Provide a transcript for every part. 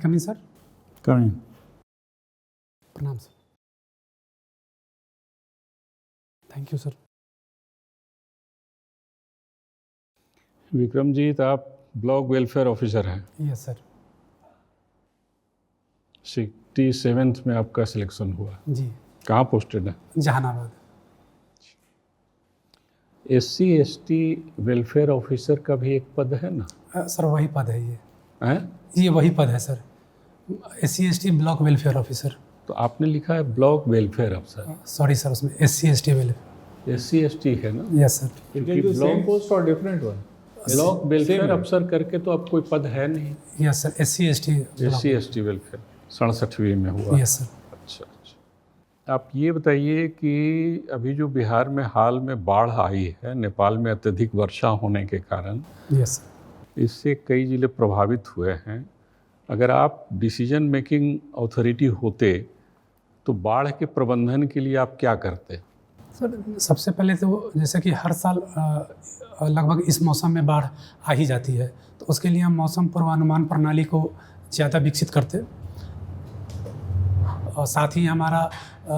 Come in sir? Come in. प्रणाम sir. Thank you sir. Vikramjit, आप block welfare officer हैं। Yes sir. 67th में आपका सिलेक्शन हुआ। जी। कहाँ पोस्टेड है? Jehanabad. SC ST welfare officer का भी एक पद है ना? सर वही पद है ये। हैं? ये वही पद है sir, SC ST block welfare officer. तो आपने लिखा है ब्लॉक वेलफेयर अफसर। सॉरी सर, उसमें SC ST welfare. SC ST है ना? Yes sir. सेम पोस्ट और डिफरेंट वन। ब्लॉक वेलफेयर अफसर करके तो अब कोई पद है नहीं। Yes sir, SC ST। SC ST welfare 67वीं में हुआ। Yes sir. अच्छा अच्छा। आप ये बताइए कि अभी जो बिहार में हाल में बाढ़ आई है, नेपाल में अत्यधिक वर्षा होने के कारण, यस सर, इससे कई जिले प्रभावित हुए हैं। अगर आप डिसीजन मेकिंग अथॉरिटी होते तो बाढ़ के प्रबंधन के लिए आप क्या करते? सर सबसे पहले तो जैसे कि हर साल लगभग इस मौसम में बाढ़ आ ही जाती है, तो उसके लिए हम मौसम पूर्वानुमान प्रणाली को ज़्यादा विकसित करते, और साथ ही हमारा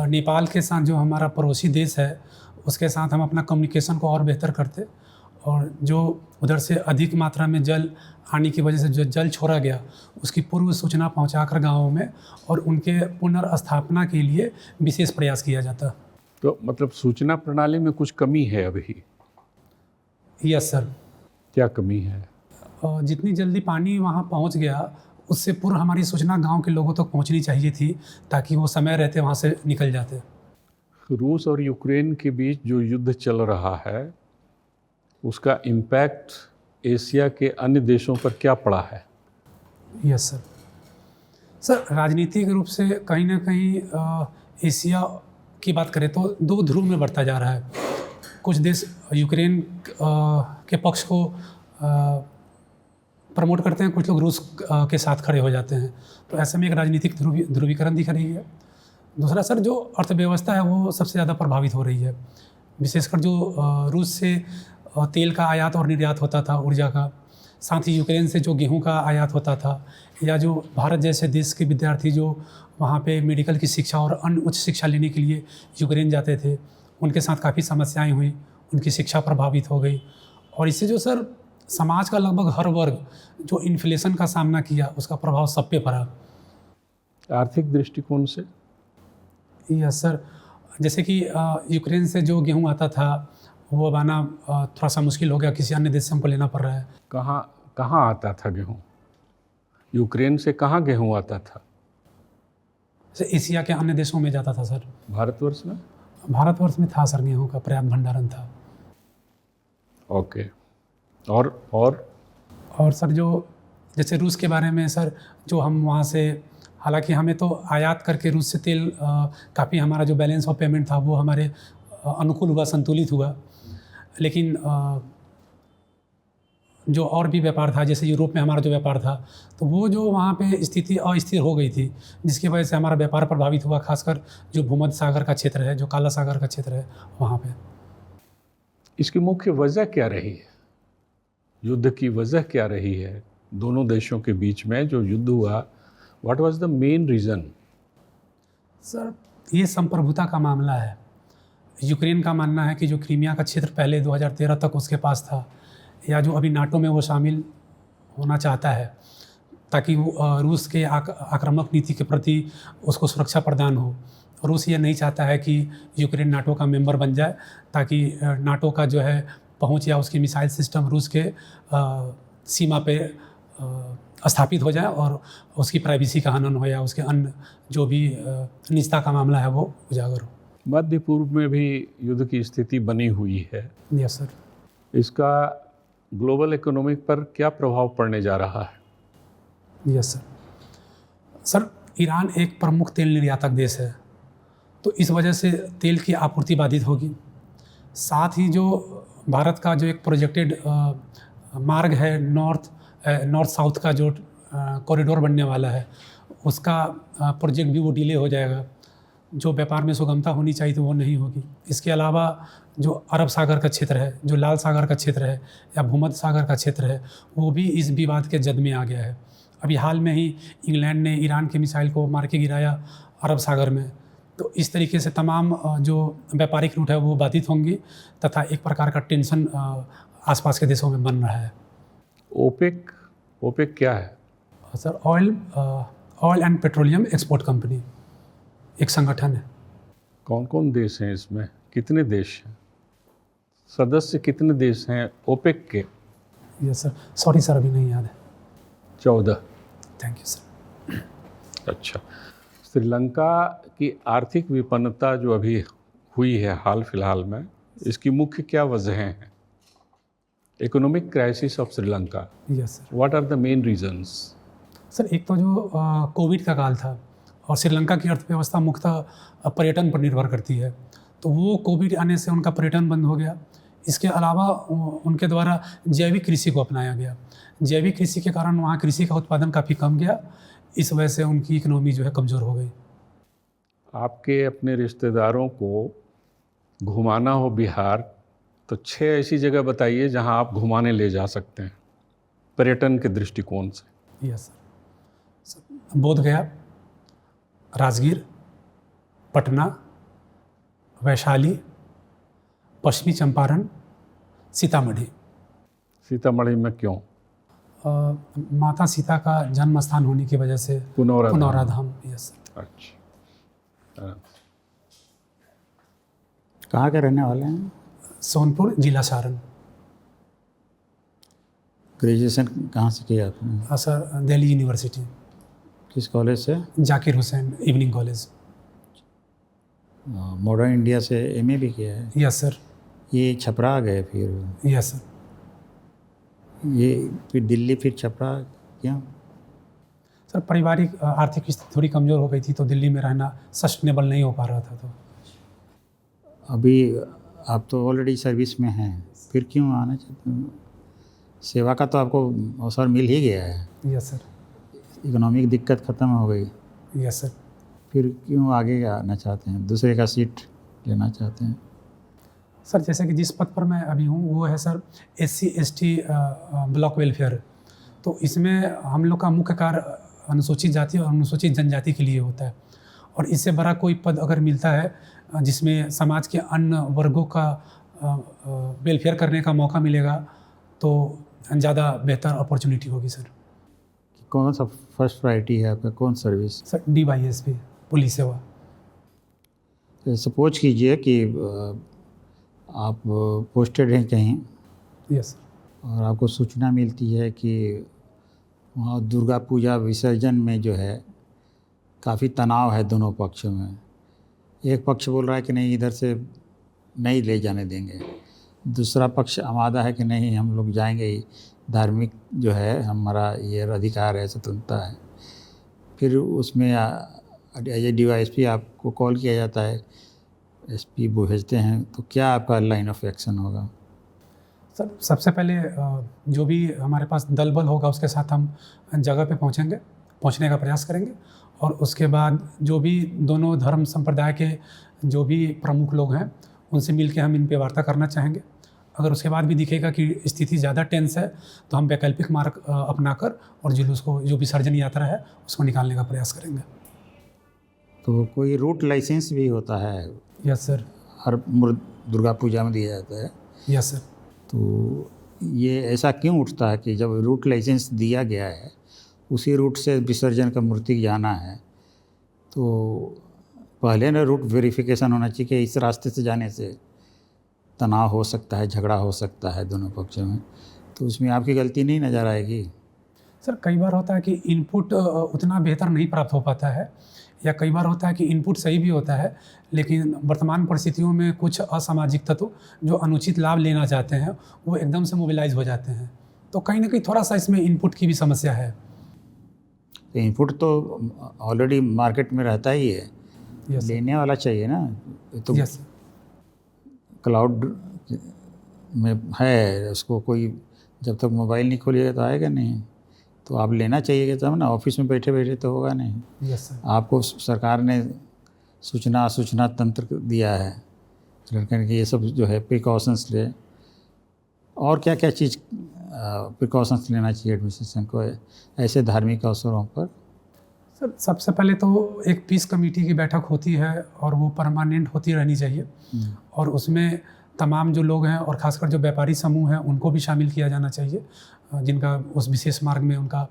नेपाल के साथ जो हमारा पड़ोसी देश है उसके साथ हम अपना कम्युनिकेशन को और बेहतर करते, और जो उधर से अधिक मात्रा में जल आने की वजह से जो जल छोड़ा गया उसकी पूर्व सूचना पहुंचाकर गाँवों में और उनके पुनर्स्थापना के लिए विशेष प्रयास किया जाता। तो मतलब सूचना प्रणाली में कुछ कमी है अभी? Yes sir. क्या कमी है? जितनी जल्दी पानी वहाँ पहुँच गया उससे पूर्व हमारी सूचना गांव के लोगों तक पहुँचनी चाहिए थी, ताकि वो समय रहते वहाँ से निकल जाते। रूस और यूक्रेन के बीच जो युद्ध चल रहा है उसका इम्पैक्ट एशिया के अन्य देशों पर क्या पड़ा है? Yes sir. सर राजनीतिक रूप से कहीं ना कहीं एशिया की बात करें तो दो ध्रुव में बढ़ता जा रहा है। कुछ देश यूक्रेन के पक्ष को प्रमोट करते हैं, कुछ लोग रूस के साथ खड़े हो जाते हैं, तो ऐसे में एक राजनीतिक ध्रुवीकरण दिख रही है। दूसरा सर, जो अर्थव्यवस्था है वो सबसे ज़्यादा प्रभावित हो रही है, विशेषकर जो रूस से तेल का आयात और निर्यात होता था ऊर्जा का, साथ ही यूक्रेन से जो गेहूं का आयात होता था, या जो भारत जैसे देश के विद्यार्थी जो वहाँ पे मेडिकल की शिक्षा और अन्य उच्च शिक्षा लेने के लिए यूक्रेन जाते थे, उनके साथ काफ़ी समस्याएं हुई, उनकी शिक्षा प्रभावित हो गई। और इससे जो सर समाज का लगभग हर वर्ग जो इन्फ्लेशन का सामना किया उसका प्रभाव सब पे पड़ा। आर्थिक दृष्टिकोण से? Yes sir. जैसे कि यूक्रेन से जो गेहूं आता था वो अब आना थोड़ा सा मुश्किल हो गया, किसी अन्य देश से हमको लेना पड़ रहा है। कहाँ आता था गेहूँ? यूक्रेन से कहाँ गेहूँ आता था? जैसे एशिया के अन्य देशों में जाता था सर। भारतवर्ष में? भारतवर्ष में था सर, गेहूँ का पर्याप्त भंडारण था। ओके। और सर जो जैसे रूस के बारे में सर, जो हम वहाँ से, हालांकि हमें तो आयात करके रूस से तेल काफ़ी हमारा जो बैलेंस ऑफ पेमेंट था वो हमारे अनुकूल हुआ, संतुलित हुआ, लेकिन जो और भी व्यापार था, जैसे यूरोप में हमारा जो व्यापार था, तो वो जो वहाँ पे स्थिति अस्थिर हो गई थी, जिसकी वजह से हमारा व्यापार प्रभावित हुआ, खासकर जो भूमध्य सागर का क्षेत्र है, जो काला सागर का क्षेत्र है वहाँ पे। इसकी मुख्य वजह क्या रही है? युद्ध की वजह क्या रही है? दोनों देशों के बीच में जो युद्ध हुआ, what was the main reason? Sir ये संप्रभुता का मामला है। यूक्रेन का मानना है कि जो क्रीमिया का क्षेत्र पहले 2013 तक उसके पास था, या जो अभी नाटो में वो शामिल होना चाहता है, ताकि वो रूस के आक्रामक नीति के प्रति उसको सुरक्षा प्रदान हो। रूस ये नहीं चाहता है कि यूक्रेन नाटो का मेंबर बन जाए, ताकि नाटो का जो है पहुंच या उसकी मिसाइल सिस्टम रूस के सीमा पे स्थापित हो जाए और उसकी प्राइवेसी का हनन हो या उसके अन्य जो भी निजता का मामला है वो उजागर हो। मध्य पूर्व में भी युद्ध की स्थिति बनी हुई है। Yes sir. इसका ग्लोबल इकोनॉमिक पर क्या प्रभाव पड़ने जा रहा है? Yes sir. सर ईरान एक प्रमुख तेल निर्यातक देश है, तो इस वजह से तेल की आपूर्ति बाधित होगी। साथ ही जो भारत का जो एक प्रोजेक्टेड मार्ग है नॉर्थ साउथ का जो कॉरिडोर बनने वाला है, उसका प्रोजेक्ट भी वो डिले हो जाएगा। जो व्यापार में सुगमता होनी चाहिए तो वो नहीं होगी। इसके अलावा जो अरब सागर का क्षेत्र है, जो लाल सागर का क्षेत्र है या भूमध्य सागर का क्षेत्र है, वो भी इस विवाद के जद में आ गया है। अभी हाल में ही इंग्लैंड ने ईरान के मिसाइल को मार के गिराया अरब सागर में। तो इस तरीके से तमाम जो व्यापारिक रूट है वो बाधित होंगी तथा एक प्रकार का टेंशन आसपास के देशों में बन रहा है। ओपेक ओपेक क्या है? Sir oil and petroleum export company एक संगठन है। कौन कौन देश हैं इसमें? कितने देश हैं? सदस्य कितने देश हैं ओपेक के? यस सर, सॉरी सर अभी नहीं याद है। 14। Thank you sir. अच्छा, श्रीलंका की आर्थिक विपन्नता जो अभी हुई है हाल फिलहाल में, इसकी मुख्य क्या वजहें हैं? Economic crisis of Sri Lanka, yes sir. What are the main reasons? Sir एक तो जो कोविड का काल था और श्रीलंका की अर्थव्यवस्था मुख्यतः पर्यटन पर निर्भर करती है, तो वो कोविड आने से उनका पर्यटन बंद हो गया। इसके अलावा उनके द्वारा जैविक कृषि को अपनाया गया। जैविक कृषि के कारण वहाँ कृषि का उत्पादन काफ़ी कम गया, इस वजह से उनकी इकोनॉमी जो है कमज़ोर हो गई। आपके अपने रिश्तेदारों को घुमाना हो बिहार, तो 6 ऐसी जगह बताइए जहां आप घुमाने ले जा सकते हैं पर्यटन के दृष्टिकोण से। यस सर, बोध गया, राजगीर, पटना, वैशाली, पश्चिमी चंपारण, सीतामढ़ी। सीतामढ़ी में क्यों? माता सीता का जन्म स्थान होने की वजह से पुनौरा धाम। Yes sir. अच्छा, कहाँ के रहने वाले हैं? सोनपुर, जिला सारण। ग्रेजुएशन कहाँ से किया आपने? Sir Delhi university. किस कॉलेज से? Zakir Hussain evening college. Modern India से एमए भी किया है? Yes sir. ये छपरा गए फिर? Yes sir. ये फिर दिल्ली फिर छपरा क्यों? सर पारिवारिक आर्थिक स्थिति थोड़ी कमज़ोर हो गई थी, तो दिल्ली में रहना सस्टेनेबल नहीं हो पा रहा था। तो अभी आप तो ऑलरेडी सर्विस में हैं, फिर क्यों आना चाहते हैं? सेवा का तो आपको अवसर मिल ही गया है। Yes sir. इकोनॉमिक दिक्कत ख़त्म हो गई, यस सर। फिर क्यों आगे आना चाहते हैं, दूसरे का सीट लेना चाहते हैं? सर जैसे कि जिस पद पर मैं अभी हूँ वो है sir SC ST block welfare. तो इसमें हम लोग का मुख्य कार्य अनुसूचित जाति और अनुसूचित जनजाति के लिए होता है, और इससे बड़ा कोई पद अगर मिलता है जिसमें समाज के अन्य वर्गों का वेलफेयर करने का मौका मिलेगा तो ज़्यादा बेहतर अपॉर्चुनिटी होगी सर। कौन सा फर्स्ट प्रायोरिटी है आपका, कौन सर्विस? सर DYSP पुलिस सेवा। सपोज कीजिए कि आप पोस्टेड हैं कहीं, यस, और आपको सूचना मिलती है कि वहाँ दुर्गा पूजा विसर्जन में जो है काफ़ी तनाव है दोनों पक्षों में। एक पक्ष बोल रहा है कि नहीं इधर से नहीं ले जाने देंगे, दूसरा पक्ष आमादा है कि नहीं हम लोग जाएंगे ही, धार्मिक जो है हमारा ये अधिकार है, स्वतंत्रता है। फिर उसमें एज ए DYSP आपको कॉल किया जाता है, SP भेजते हैं, तो क्या आपका लाइन ऑफ एक्शन होगा? सर सबसे पहले जो भी हमारे पास दल बल होगा उसके साथ हम जगह पे पहुंचने का प्रयास करेंगे, और उसके बाद जो भी दोनों धर्म संप्रदाय के जो भी प्रमुख लोग हैं उनसे मिलकर हम इन पे वार्ता करना चाहेंगे। अगर उसके बाद भी दिखेगा कि स्थिति ज़्यादा टेंस है तो हम वैकल्पिक मार्ग अपनाकर और जुलूस को, जो विसर्जन यात्रा है, उसको निकालने का प्रयास करेंगे। तो कोई रूट लाइसेंस भी होता है? Yes sir. हर दुर्गा पूजा में दिया जाता है। Yes sir. तो ये ऐसा क्यों उठता है कि जब रूट लाइसेंस दिया गया है, उसी रूट से विसर्जन का मूर्ति जाना है, तो पहले ना रूट वेरिफिकेशन होना चाहिए कि इस रास्ते से जाने से तनाव हो सकता है, झगड़ा हो सकता है दोनों पक्षों में, तो उसमें आपकी गलती नहीं नज़र आएगी? सर कई बार होता है कि इनपुट उतना बेहतर नहीं प्राप्त हो पाता है, या कई बार होता है कि इनपुट सही भी होता है, लेकिन वर्तमान परिस्थितियों में कुछ असामाजिक तत्व जो अनुचित लाभ लेना चाहते हैं वो एकदम से मोबिलाइज हो जाते हैं। तो कहीं ना कहीं थोड़ा सा इसमें इनपुट की भी समस्या है। तो इनपुट तो ऑलरेडी मार्केट में रहता ही है, यस लेने वाला चाहिए ना। तो यस क्लाउड में है, उसको कोई जब तक मोबाइल नहीं खोलिएगा तो आएगा नहीं, तो आप लेना चाहिए तब ना, ऑफिस में बैठे बैठे तो होगा नहीं। Yes sir. आपको सरकार ने सूचना तंत्र दिया है लड़के कि ये सब जो है प्रिकॉशंस ले। और क्या क्या चीज़ प्रिकॉशंस लेना चाहिए एडमिनिस्ट्रेशन को ऐसे धार्मिक अवसरों पर? सर सबसे पहले तो एक पीस कमेटी की बैठक होती है और वो परमानेंट होती रहनी चाहिए, और उसमें तमाम जो लोग हैं और ख़ासकर जो व्यापारी समूह हैं उनको भी शामिल किया जाना चाहिए, जिनका उस विशेष मार्ग में उनका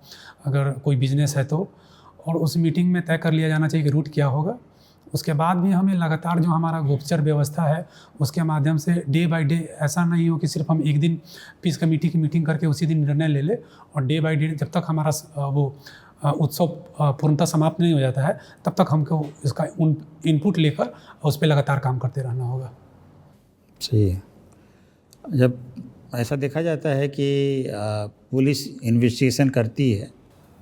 अगर कोई बिजनेस है तो, और उस मीटिंग में तय कर लिया जाना चाहिए कि रूट क्या होगा। उसके बाद भी हमें लगातार जो हमारा गुप्तचर व्यवस्था है उसके माध्यम से डे बाय डे, ऐसा नहीं हो कि सिर्फ हम एक दिन पीस कमेटी की मीटिंग करके उसी दिन निर्णय ले ले, और डे बाय डे जब तक हमारा वो उत्सव पूर्णतः समाप्त नहीं हो जाता है तब तक हमको इसका इनपुट लेकर उस पर लगातार काम करते रहना होगा। सही है। जब ऐसा देखा जाता है कि पुलिस इन्वेस्टिगेशन करती है,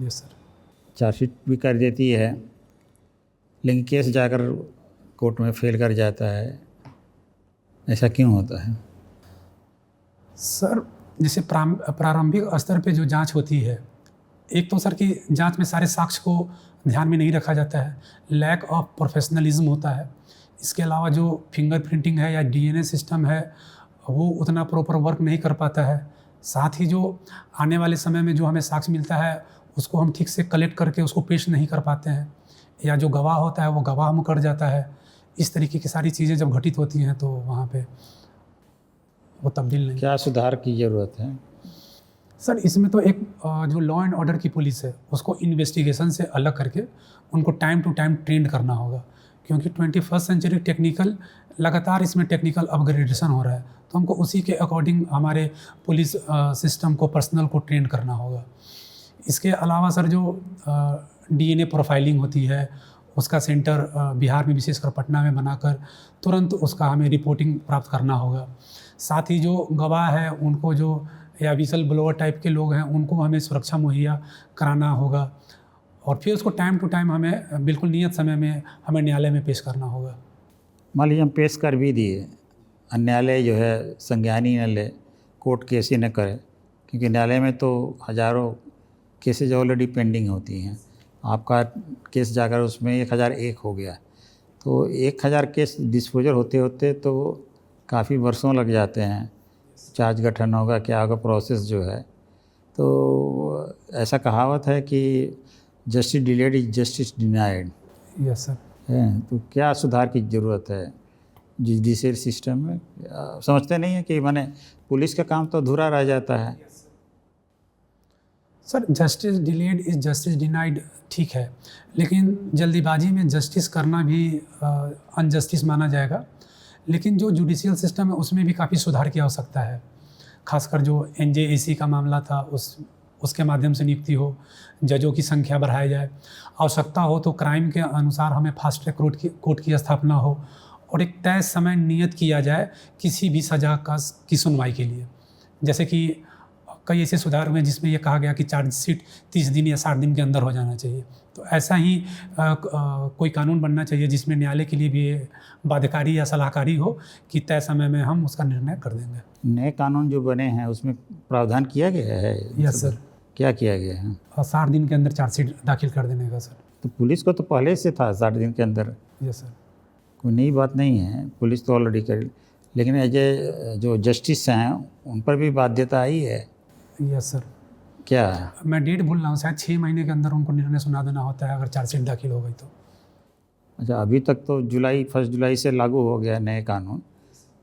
यस सर, चार्जशीट भी कर देती है, लेकिन केस जाकर कोर्ट में फेल कर जाता है, ऐसा क्यों होता है? सर जैसे प्रारंभिक स्तर पे जो जांच होती है, एक तो सर की जांच में सारे साक्ष्य को ध्यान में नहीं रखा जाता है, लैक ऑफ प्रोफेशनलिज्म होता है। इसके अलावा जो फिंगर प्रिंटिंग है या डीएनए सिस्टम है वो उतना प्रॉपर वर्क नहीं कर पाता है। साथ ही जो आने वाले समय में जो हमें साक्ष्य मिलता है उसको हम ठीक से कलेक्ट करके उसको पेश नहीं कर पाते हैं, या जो गवाह होता है वो गवाह मुकर जाता है। इस तरीके की सारी चीज़ें जब घटित होती हैं तो वहाँ पे वो तब्दील नहीं। क्या सुधार की ज़रूरत है? सर इसमें तो एक जो लॉ एंड ऑर्डर की पुलिस है उसको इन्वेस्टिगेशन से अलग करके उनको टाइम टू टाइम ट्रेंड करना होगा, क्योंकि 21st सेंचुरी टेक्निकल लगातार इसमें टेक्निकल अपग्रेडेशन हो रहा है, तो हमको उसी के अकॉर्डिंग हमारे पुलिस सिस्टम को, पर्सनल को ट्रेन करना होगा। इसके अलावा सर जो डीएनए प्रोफाइलिंग होती है उसका सेंटर बिहार में विशेषकर पटना में बनाकर तुरंत उसका हमें रिपोर्टिंग प्राप्त करना होगा। साथ ही जो गवाह है उनको जो या विसल ब्लोअर टाइप के लोग हैं उनको हमें सुरक्षा मुहैया कराना होगा, और फिर उसको टाइम टू टाइम हमें बिल्कुल नियत समय में हमें न्यायालय में पेश करना होगा। मान लीजिए हम पेश कर भी दिए, न्यायालय जो है संज्ञान ही न ले, कोर्ट केस ही न करे, क्योंकि न्यायालय में तो हज़ारों केसेज ऑलरेडी पेंडिंग होती हैं। आपका केस जाकर उसमें 1001 हो गया, तो 1000 केस डिस्पोजल होते होते तो काफ़ी वर्षों लग जाते हैं। चार्ज गठन होगा, क्या होगा, प्रोसेस जो है। तो ऐसा कहावत है कि justice delayed is justice denied. Yes sir. है, तो क्या सुधार की ज़रूरत है जुडिशियल सिस्टम में? समझते नहीं है कि माने पुलिस का काम तो अधूरा रह जाता है। Sir justice delayed is justice denied ठीक है, लेकिन जल्दीबाजी में जस्टिस करना भी अनजस्टिस माना जाएगा। लेकिन जो जुडिशियल सिस्टम है उसमें भी काफ़ी सुधार की आवश्यकता है, खासकर जो एनजेएसी का मामला था उसके माध्यम से नियुक्ति हो, जजों की संख्या बढ़ाई जाए, आवश्यकता हो तो क्राइम के अनुसार हमें फास्ट ट्रैक कोर्ट की स्थापना हो, और एक तय समय नियत किया जाए किसी भी सज़ा की सुनवाई के लिए। जैसे कि कई ऐसे सुधार हुए जिसमें ये कहा गया कि चार्जशीट 30 दिन या 60 दिन के अंदर हो जाना चाहिए। तो ऐसा ही कोई कानून बनना चाहिए जिसमें न्यायालय के लिए भी बाध्यकारी या सलाहकारी हो कि तय समय में हम उसका निर्णय कर देंगे। नए कानून जो बने हैं उसमें प्रावधान किया गया है? Yes sir. क्या किया गया है? 60 दिन के अंदर चार्जशीट दाखिल कर देने का सर। तो पुलिस को तो पहले से था 60 दिन के अंदर। Yes sir. कोई नई बात नहीं है, पुलिस तो ऑलरेडी कर, लेकिन एज जो जस्टिस हैं उन पर भी बाध्यता आई है। Yes sir. क्या? मैं डेट भूल रहा हूँ, शायद 6 महीने के अंदर उनको निर्णय सुना देना होता है अगर चार्जशीट दाखिल हो गई तो। अच्छा, अभी तक तो 1 जुलाई से लागू हो गया नए कानून,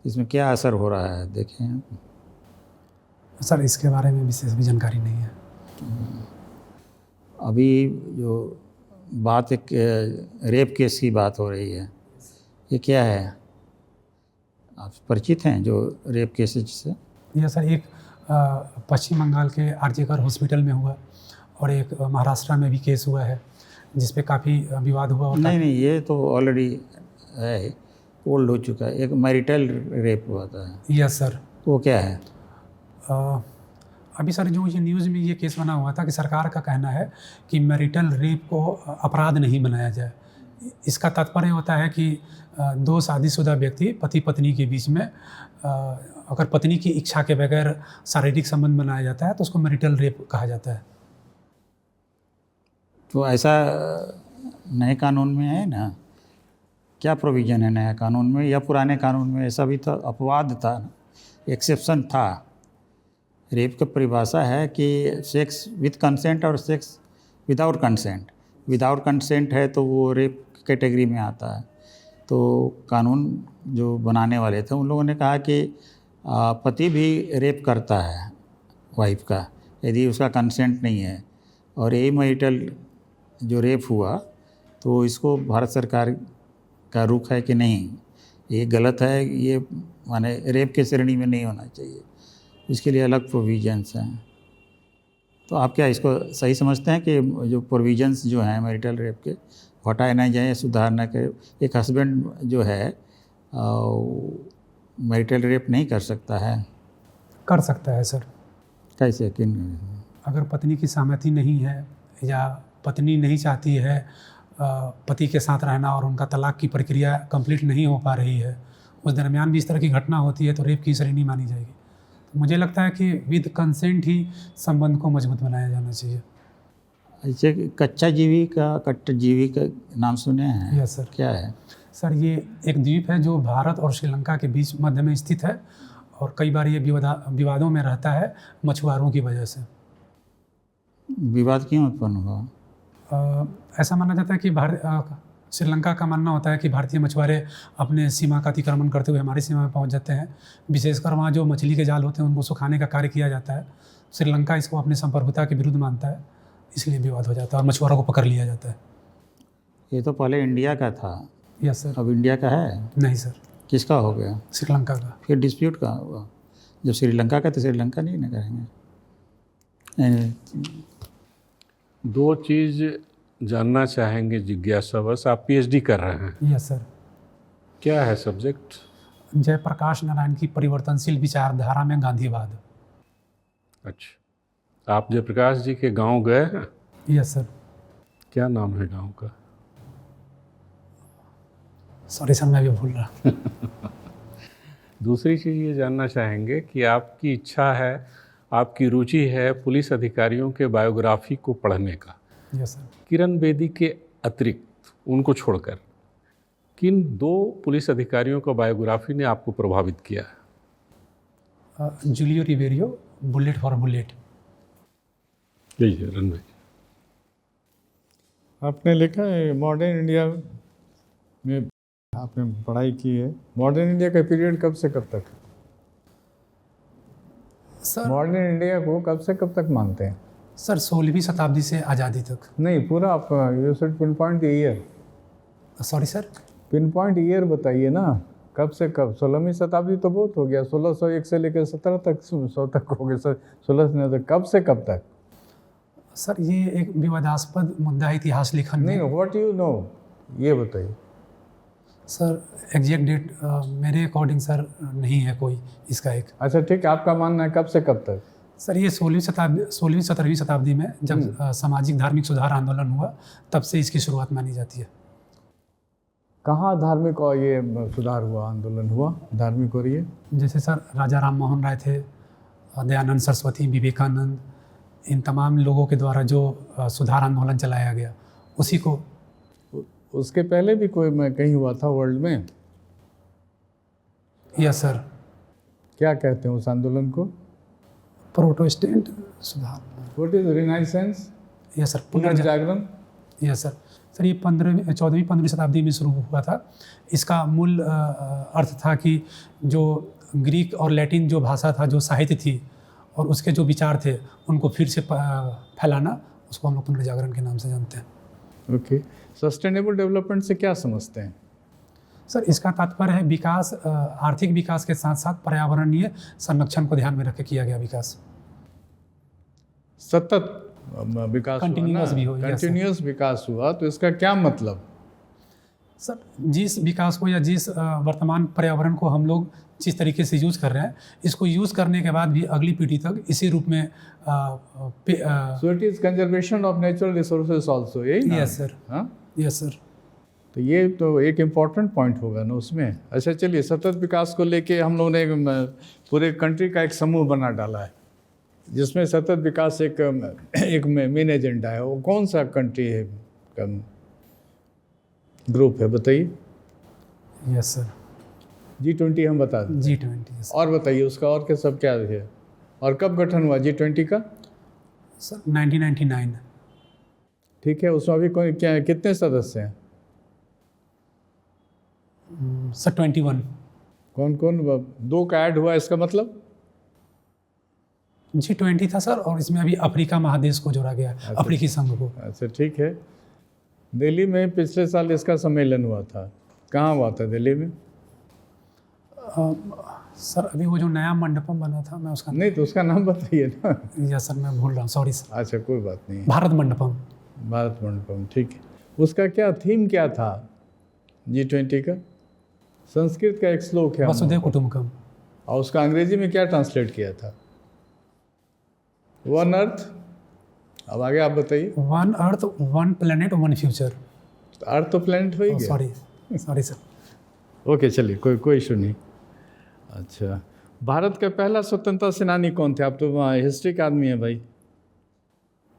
इसमें क्या असर हो रहा है देखें? सर इसके बारे में विशेष भी जानकारी नहीं है। अभी जो बात एक रेप केस की बात हो रही है, ये क्या है? आप परिचित हैं जो रेप केसेज से? यह सर एक पश्चिम बंगाल के आरजेकर हॉस्पिटल में हुआ, और एक महाराष्ट्र में भी केस हुआ है जिस पे काफ़ी विवाद हुआ। नहीं, ये तो ऑलरेडी है, ओल्ड हो चुका है। एक मैरिटल रेप हुआ था। Yes sir. वो क्या है? अभी सर जो ये न्यूज़ में ये केस बना हुआ था कि सरकार का कहना है कि मैरिटल रेप को अपराध नहीं बनाया जाए। इसका तात्पर्य होता है कि दो शादीशुदा व्यक्ति पति पत्नी के बीच में अगर पत्नी की इच्छा के बगैर शारीरिक संबंध बनाया जाता है तो उसको मैरिटल रेप कहा जाता है। तो ऐसा नए कानून में है ना? क्या प्रोविज़न है नया कानून में या पुराने कानून में? ऐसा भी तो अपवाद था, एक्सेप्शन था। रेप का परिभाषा है कि सेक्स विथ कंसेंट और sex without consent. Without consent है तो वो रेप कैटेगरी में आता है। तो कानून जो बनाने वाले थे उन लोगों ने कहा कि पति भी रेप करता है वाइफ का यदि उसका कंसेंट नहीं है, और यही मैरिटल जो रेप हुआ तो इसको भारत सरकार का रुख है कि नहीं ये गलत है, ये माने रेप के श्रेणी में नहीं होना चाहिए, इसके लिए अलग प्रोविजंस हैं। तो आप क्या इसको सही समझते हैं कि जो प्रोविजंस जो हैं मैरिटल रेप के हटाए ना जाए, सुधार ना करे? एक हस्बैंड जो है मैरिटल रेप नहीं कर सकता है? कर सकता है सर। कैसे? किन? अगर पत्नी की सहमति नहीं है या पत्नी नहीं चाहती है पति के साथ रहना और उनका तलाक की प्रक्रिया कंप्लीट नहीं हो पा रही है, उस दरमियान भी इस तरह की घटना होती है तो रेप की श्रेणी मानी जाएगी। तो मुझे लगता है कि विद कंसेंट ही संबंध को मजबूत बनाया जाना चाहिए। ऐसे कच्चा जीवी का कट्टर जीवी का नाम सुने हैं? Yes sir. क्या है? सर ये एक द्वीप है जो भारत और श्रीलंका के बीच मध्य में स्थित है और कई बार ये विवादों में रहता है मछुआरों की वजह से। विवाद क्यों उत्पन्न हुआ? ऐसा माना जाता है कि श्रीलंका का मानना होता है कि भारतीय मछुआरे अपने सीमा का अतिक्रमण करते हुए हमारी सीमा में पहुंच जाते हैं। विशेषकर वहाँ जो मछली के जाल होते हैं उनको सुखाने का कार्य किया जाता है। श्रीलंका इसको अपनी संप्रभुता के विरुद्ध मानता है, इसलिए विवाद हो जाता है और मछुआरों को पकड़ लिया जाता है। ये तो पहले इंडिया का था। Yes sir. अब इंडिया का है? नहीं सर। किसका हो गया? श्रीलंका का। फिर डिस्प्यूट कहाँ हुआ? जब श्रीलंका का तो श्रीलंका नहीं ना करेंगे। दो चीज़ जानना चाहेंगे जिज्ञासावश। आप पीएचडी कर रहे हैं? Yes sir. क्या है सब्जेक्ट? जयप्रकाश नारायण की परिवर्तनशील विचारधारा में गांधीवाद। अच्छा, आप जयप्रकाश जी के गांव गए हैं? Yes sir. क्या नाम है गांव का? सॉरी सर, मैं भी भूल रहा। दूसरी चीज़ ये जानना चाहेंगे कि आपकी इच्छा है, आपकी रुचि है पुलिस अधिकारियों के बायोग्राफी को पढ़ने का। Yes sir. किरण बेदी के अतिरिक्त उनको छोड़कर किन दो पुलिस अधिकारियों का बायोग्राफी ने आपको प्रभावित किया है? Julio Ribeiro, bullet for bullet. यही है रन भाई। आपने लिखा है मॉडर्न इंडिया में आपने पढ़ाई की है। मॉडर्न इंडिया का पीरियड कब से कब तक? सर मॉडर्न इंडिया को कब से कब तक मानते हैं? सर 16वीं शताब्दी से आज़ादी तक। नहीं, पूरा आप you said pin point year. Sorry sir. Pin point year बताइए ना, कब से कब? 16वीं शताब्दी तो बहुत हो गया, 1601 से लेकर 17 तक 100 तक हो गया सर। 16 से कब से कब तक? सर ये एक विवादास्पद मुद्दा है इतिहास लेखन में। नहीं, व्हाट यू नो ये बताइए। सर एग्जैक्ट डेट मेरे अकॉर्डिंग सर नहीं है कोई इसका एक। अच्छा ठीक है, आपका मानना है कब से कब तक? सर ये 16वीं 17वीं शताब्दी में जब सामाजिक धार्मिक सुधार आंदोलन हुआ तब से इसकी शुरुआत मानी जाती है। कहाँ धार्मिक और ये सुधार हुआ, आंदोलन हुआ धार्मिक और ये? जैसे सर राजा राम मोहन राय थे, दयानंद सरस्वती, विवेकानंद, इन तमाम लोगों के द्वारा जो सुधार आंदोलन चलाया गया उसी को। उसके पहले भी कोई कहीं हुआ था वर्ल्ड में? Yes sir. क्या कहते हैं उस आंदोलन को? प्रोटेस्टेंट सुधार। What is renaissance? Yes sir. पुनर्जागरण। Yes sir. सर ये 14वीं शताब्दी में शुरू हुआ था। इसका मूल अर्थ था कि जो ग्रीक और लैटिन जो भाषा था, जो साहित्य थी और उसके जो विचार थे उनको फिर से फैलाना, उसको हम लोग पुनर्जागरण के नाम से जानते हैं। ओके। सस्टेनेबल डेवलपमेंट से क्या समझते हैं? सर इसका तात्पर्य है विकास, आर्थिक विकास के साथ साथ पर्यावरणीय संरक्षण को ध्यान में रख के किया गया विकास। सतत विकास, कंटिन्यूअस भी हो। कंटिन्यूअस विकास हुआ तो इसका क्या मतलब? सर जिस विकास को या जिस वर्तमान पर्यावरण को हम लोग जिस तरीके से यूज़ कर रहे हैं, इसको यूज़ करने के बाद भी अगली पीढ़ी तक इसी रूप में so it is conservation of natural resources also, यही ना? Yes sir. हाँ, यस सर। तो ये तो एक इम्पॉर्टेंट पॉइंट होगा ना उसमें। अच्छा चलिए, सतत विकास को लेके हम लोगों ने पूरे कंट्री का एक समूह बना डाला है जिसमें सतत विकास एक मेन एजेंडा है। वो कौन सा कंट्री है, ग्रुप है, बताइए। Yes sir. G20 हम बता दें। G20। और बताइए उसका और क्या सब क्या है? और कब गठन हुआ G20 का? सर 1999। ठीक है, उसमें अभी कोई क्या कितने सदस्य हैं? सर 21। कौन कौन? 2 का ऐड हुआ, इसका मतलब? G20 था सर, और इसमें अभी अफ्रीका महादेश को जोड़ा गया, अफ्रीकी संघ को। अच्छा, ठीक है। दिल्ली में पिछले साल इसका सम्मेलन हुआ था, कहाँ हुआ था दिल्ली में? सर अभी वो जो नया मंडपम बना था, मैं उसका नहीं तो उसका नाम बताइए ना। या सर मैं भूल रहा हूँ, सॉरी सर। अच्छा, कोई बात नहीं। भारत मंडपम। भारत मंडपम, ठीक है। उसका क्या थीम क्या था G20 का? संस्कृत का एक श्लोक है वसुधैव कुटुंबकम। और उसका अंग्रेजी में क्या ट्रांसलेट किया था? One earth. अब आगे आप बताइए। One earth one planet one future. Earth तो प्लेनेट हो ही गया। Sorry sir. ओके, चलिए, कोई इशू नहीं। अच्छा, भारत का पहला स्वतंत्रता सेनानी कौन थे? आप तो हिस्ट्री का आदमी है भाई।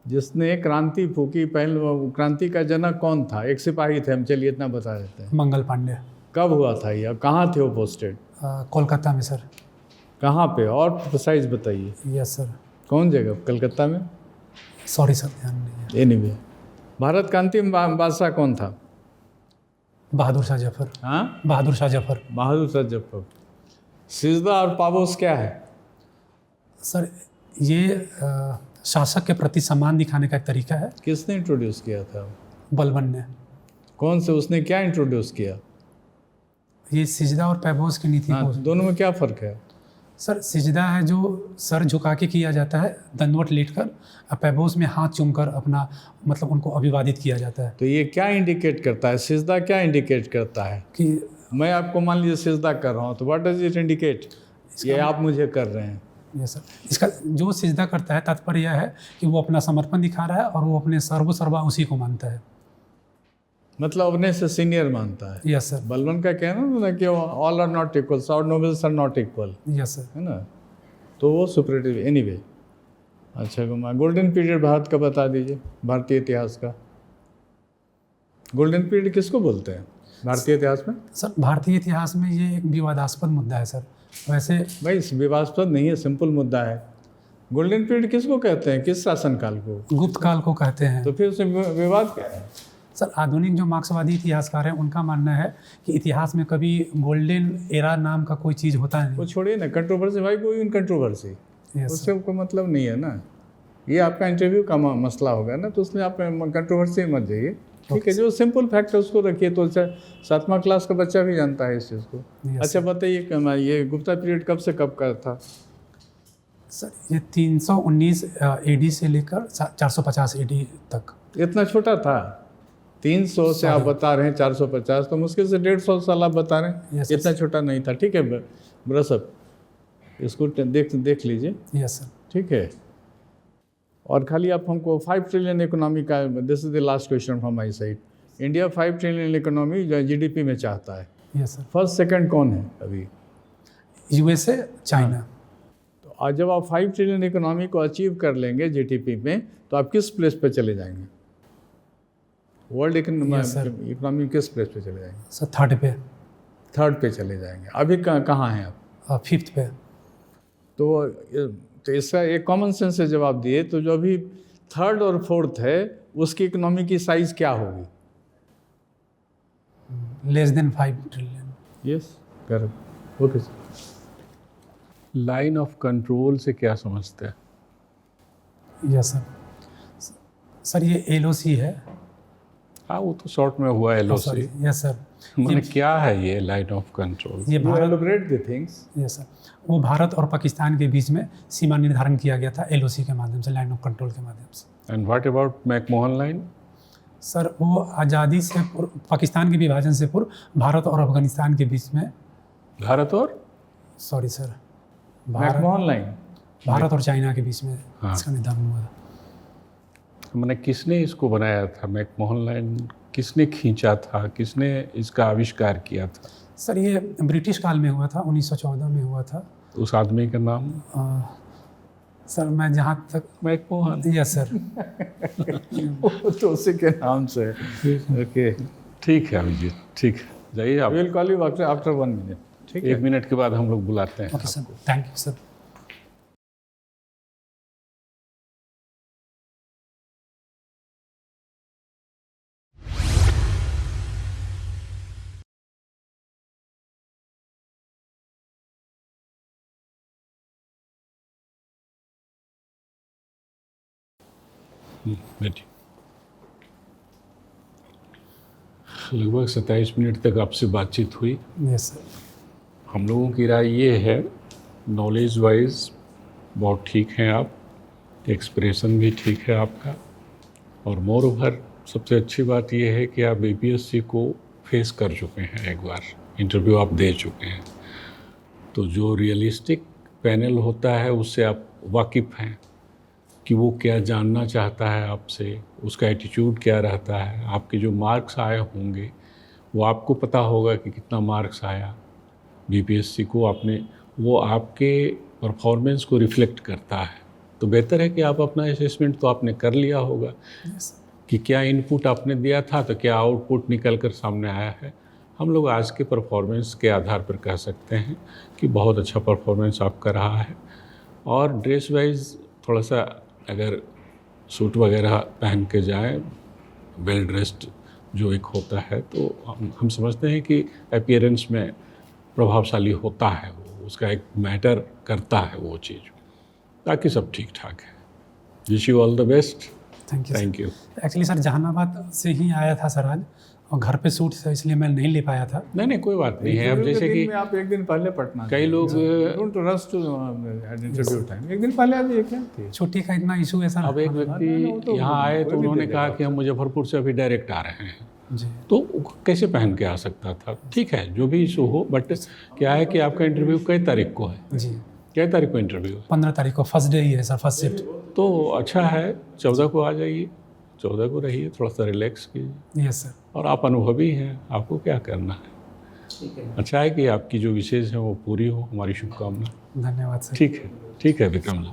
जिसने क्रांति फूकी, पहले क्रांति का जनक कौन था? एक सिपाही थे हम, चलिए इतना बता देते हैं। मंगल पांडे। कब हुआ था ये? कहाँ थे वो पोस्टेड? कोलकाता में सर। कहाँ पे? और प्रिसाइज बताइए। Yes sir. कौन जगह? कलकत्ता में? सॉरी सर, ध्यान नहीं है। एनीवे, भारत का अंतिम बादशाह कौन था? बहादुर शाह जफर। हाँ, बहादुर शाह जफर। बहादुर शाह जफर। सिजदा और पाबोस क्या है? सर ये शासक के प्रति सम्मान दिखाने का एक तरीका है। किसने इंट्रोड्यूस किया था? बलबन ने। कौन से? उसने क्या इंट्रोड्यूस किया? ये सिजदा और पैबोस की नीति हाँ, को। दोनों में क्या फ़र्क है? सर सिजदा है जो सर झुका के किया जाता है, दंडवत लेटकर, और पैबोस में हाथ चूमकर अपना मतलब उनको अभिवादित किया जाता है। तो ये क्या इंडिकेट करता है? सिजदा क्या इंडिकेट करता है? कि मैं आपको मान लीजिए सिजदा कर रहा हूँ, तो व्हाट डज इट इंडिकेट? ये आप मुझे कर रहे हैं। ये सर, इसका जो सिजदा करता है तात्पर्य यह है कि वो अपना समर्पण दिखा रहा है और वो अपने सर्वा उसी को मानता है। मतलब अपने से सीनियर मानता है। Yes sir. बलबन का कहना था कि all are not equal, all nobles are not equal, yes sir. है ना? तो वो सुपरेटिव। एनीवे, अच्छा, गोल्डन पीरियड भारत का बता दीजिए, भारतीय इतिहास का। गोल्डन पीरियड किसको बोलते हैं भारतीय इतिहास में? सर भारतीय इतिहास में ये एक विवादास्पद मुद्दा है सर। वैसे भाई विवादास्पद नहीं है, सिंपल मुद्दा है। गोल्डन पीरियड किसको कहते हैं? किस शासनकाल को? गुप्त काल को कहते हैं। तो फिर उसमें विवाद क्या है? सर आधुनिक जो मार्क्सवादी इतिहासकार हैं उनका मानना है कि इतिहास में कभी गोल्डन एरा नाम का कोई चीज़ होता वो नहीं। छोड़िए ना, कंट्रोवर्सी भाई, कोई कंट्रोवर्सी, यस उससे कोई मतलब नहीं है ना। ये आपका इंटरव्यू का मसला होगा ना, तो उसमें आप कंट्रोवर्सी मत जाइए। ठीक है, जो सिंपल फैक्ट है उसको रखिए। तो 7वां क्लास का बच्चा भी जानता है इस चीज़ को। Yes, अच्छा बताइए, ये गुप्ता पीरियड कब से कब का था? सर ये 319 AD से लेकर 450 AD तक। इतना छोटा था? 300 से आप बता रहे हैं 450, तो मुश्किल से 150 साल आप बता रहे हैं। Yes, इतना छोटा नहीं था। ठीक है ब्रसअप, इसको देख लीजिए। Yes sir. ठीक है, और खाली आप हमको 5 ट्रिलियन इकोनॉमी का, this is the last question from my side. India 5 trillion economy GDP में चाहता है। Yes sir. फर्स्ट सेकंड कौन है अभी? USA, China. तो आज जब आप 5 ट्रिलियन इकोनॉमी को अचीव कर लेंगे GDP में, तो आप किस प्लेस पे चले जाएंगे? वर्ल्ड इकोनॉमी किस प्लेस पे चले जाएंगे? सर थर्ड पे। थर्ड पे चले जाएंगे। अभी कहाँ हैं आप? 5th पे। तो इसका एक कॉमन सेंस से जवाब दिए, तो जो अभी थर्ड और फोर्थ है उसकी इकोनॉमी की साइज क्या होगी? Less than 5 trillion. Yes, correct. Okay sir. Line of control से क्या समझते हैं? Yes sir. सर ये LOC है। हाँ, वो तो शॉर्ट में हुआ LOC। Yes sir. मैंने क्या है ये लाइन ऑफ कंट्रोल? ये Bharat, elaborate the things. Yes sir, वो भारत और पाकिस्तान के बीच में सीमा निर्धारण किया गया था LOC के माध्यम से, लाइन ऑफ कंट्रोल के माध्यम से। And what about McMahon line? Sir वो आज़ादी से पूर्व, पाकिस्तान के विभाजन से पूर्व भारत और अफगानिस्तान के बीच में, भारत और sorry sir, McMahon line Bharat और चाइना के बीच में हाँ। इसका निर्धारण हुआ था। मैंने किसने इसको बनाया था? मैकमोहन लाइन किसने खींचा था? किसने इसका आविष्कार किया था? सर ये ब्रिटिश काल में हुआ था, 1914 में हुआ था। उस आदमी का नाम? सर मैं जहाँ तक, मैकमोहन। Yes sir. तो उसी के नाम से। ओके, ठीक है अभिजीत, ठीक है, जाइए आप। Will call you after 1 minute. ठीक है, 1 मिनट के बाद हम लोग बुलाते हैं। Okay sir, thank you sir. बैठिए। लगभग 27 मिनट तक आपसे बातचीत हुई। Yes sir. हम लोगों की राय ये है, नॉलेज वाइज बहुत ठीक हैं आप, एक्सप्रेशन भी ठीक है आपका, और मोर ओवर सबसे अच्छी बात यह है कि आप APSC को फेस कर चुके हैं, एक बार इंटरव्यू आप दे चुके हैं, तो जो रियलिस्टिक पैनल होता है उससे आप वाकिफ़ हैं कि वो क्या जानना चाहता है आपसे, उसका एटीट्यूड क्या रहता है, आपके जो मार्क्स आए होंगे वो आपको पता होगा कि कितना मार्क्स आया BPSC को आपने, वो आपके परफॉर्मेंस को रिफ्लेक्ट करता है। तो बेहतर है कि आप अपना असेसमेंट तो आपने कर लिया होगा यस कि क्या इनपुट आपने दिया था तो क्या आउटपुट निकल कर सामने आया है। हम लोग आज के परफॉर्मेंस के आधार पर कह सकते हैं कि बहुत अच्छा परफॉर्मेंस आपका रहा है। और ड्रेस वाइज थोड़ा सा अगर सूट वगैरह पहन के जाएं, वेल ड्रेस्ड जो एक होता है, तो हम समझते हैं कि अपीयरेंस में प्रभावशाली होता है, वो उसका एक मैटर करता है वो चीज़, ताकि सब ठीक ठाक है। Wish you all the best. Thank you. Thank you. Actually sir Jehanabad से ही आया था सर आज, और घर पे शूट था इसलिए मैं नहीं ले पाया था। नहीं कोई बात नहीं है। अब इंटरव्यू के जैसे दिन कि में आप एक दिन पहले पटना कई लोग don't rush to interview time, एक दिन पहले आ जाइए, क्या थी? छुट्टी का इतना इशू है सर। अब एक वो व्यक्ति तो यहाँ आए तो कोई भी उन्होंने दे कहा देगा कि हम मुजफ्फरपुर से अभी डायरेक्ट आ रहे हैं, जी तो कैसे पहन के आ सकता था। ठीक है, जो भी इशू हो, बट क्या है कि आपका इंटरव्यू कई तारीख को है, जी क्या तारीख को इंटरव्यू है? 15 तारीख को फर्स्ट डे ही है सर, फर्स्ट शिफ्ट। तो अच्छा है, 14 को आ जाइए, 14 को रहिए, थोड़ा सा रिलैक्स कीजिए। Yes sir. और आप अनुभवी हैं, आपको क्या करना है। अच्छा है कि आपकी जो विशेष है वो पूरी हो, हमारी शुभकामना। धन्यवाद सर। ठीक है विक्रम जी।